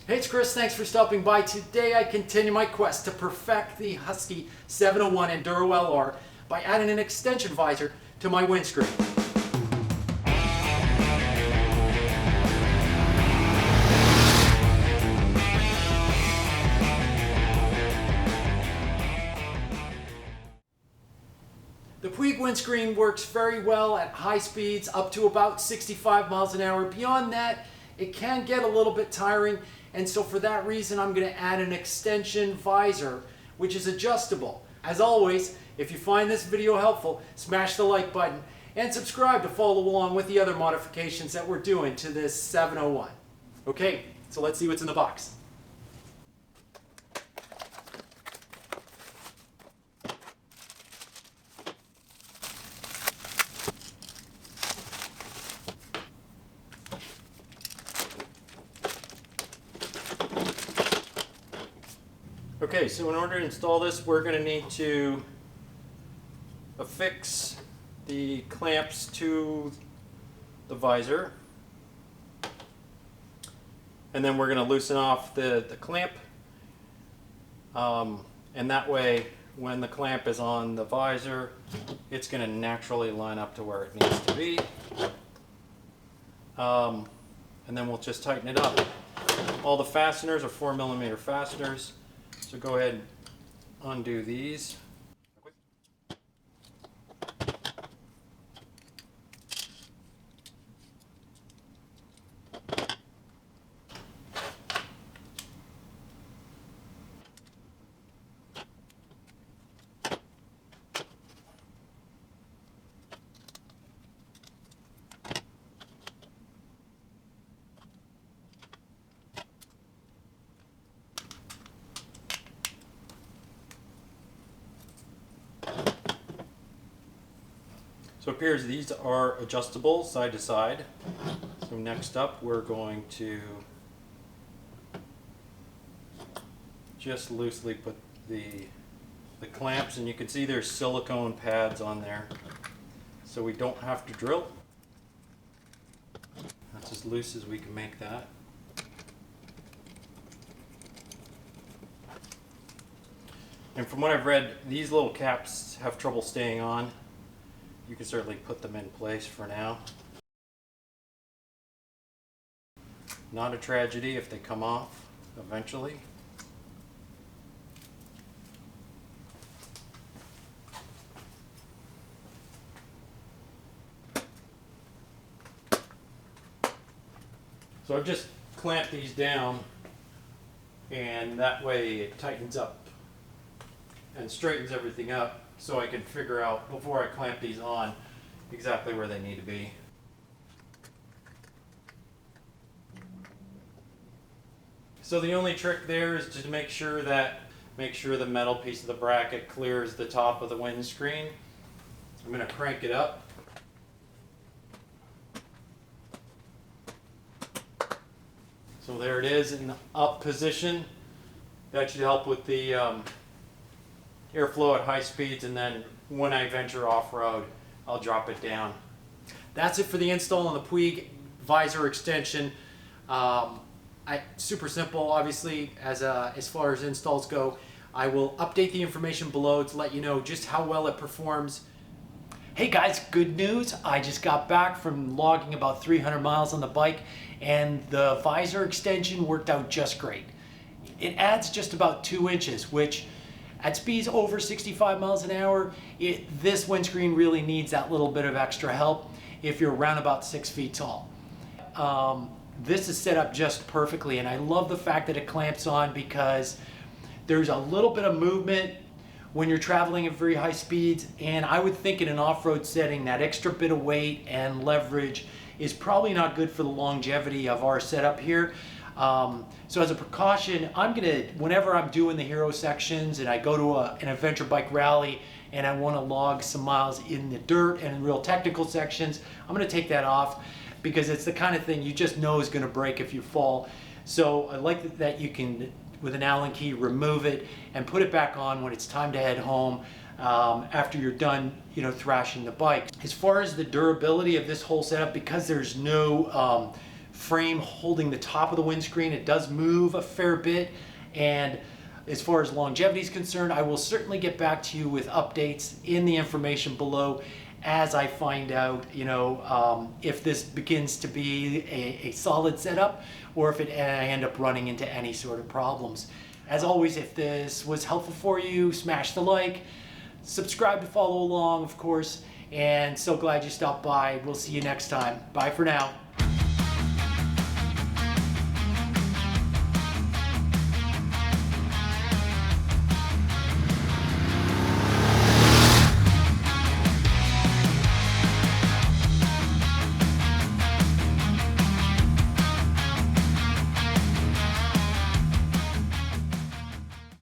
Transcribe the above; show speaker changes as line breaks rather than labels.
Hey, it's Chris. Thanks for stopping by. Today I continue my quest to perfect the Husky 701 Enduro LR by adding an extension visor to my windscreen. The Puig windscreen works very well at high speeds, up to about 65 miles an hour. Beyond that, it can get a little bit tiring, and so for that reason, I'm going to add an extension visor, which is adjustable. As always, if you find this video helpful, smash the like button and subscribe to follow along with the other modifications that we're doing to this 701. Okay, so let's see what's in the box. Okay, so in order to install this, we're going to need to affix the clamps to the visor, and then we're going to loosen off the clamp, and that way when the clamp is on the visor, it's going to naturally line up to where it needs to be, and then we'll just tighten it up. All the fasteners are 4mm fasteners. So go ahead and undo these. So it appears these are adjustable side to side. So next up we're going to just loosely put the clamps, and you can see there's silicone pads on there, so we don't have to drill. That's as loose as we can make that. And from what I've read, these little caps have trouble staying on. You can certainly put them in place for now. Not a tragedy if they come off eventually. So I've just clamped these down, and that way it tightens up and straightens everything up, so I can figure out before I clamp these on exactly where they need to be. So the only trick there is to make sure the metal piece of the bracket clears the top of the windscreen. I'm going to crank it up. So there it is in the up position. That should help with the airflow at high speeds, and then when I venture off-road, I'll drop it down. That's it for the install on the Puig visor extension. Super simple, obviously, as far as installs go. I will update the information below to let you know just how well it performs. Hey guys, good news. I just got back from logging about 300 miles on the bike, and the visor extension worked out just great. It adds just about 2 inches, which at speeds over 65 miles an hour, this windscreen really needs that little bit of extra help if you're around about 6 feet tall. This is set up just perfectly, and I love the fact that it clamps on because there's a little bit of movement when you're traveling at very high speeds, and I would think in an off-road setting that extra bit of weight and leverage is probably not good for the longevity of our setup here. So as a precaution, I'm gonna, whenever I'm doing the hero sections and I go to an adventure bike rally and I want to log some miles in the dirt and in real technical sections, I'm gonna take that off because it's the kind of thing you just know is gonna break if you fall. So I like that you can, with an Allen key, remove it and put it back on when it's time to head home after you're done, thrashing the bike. As far as the durability of this whole setup, because there's no frame holding the top of the windscreen. It does move a fair bit, and as far as longevity is concerned, I will certainly get back to you with updates in the information below as I find out, if this begins to be a solid setup or if I end up running into any sort of problems. As always, if this was helpful for you, smash the like, subscribe to follow along, of course, and so glad you stopped by. We'll see you next time. Bye for now.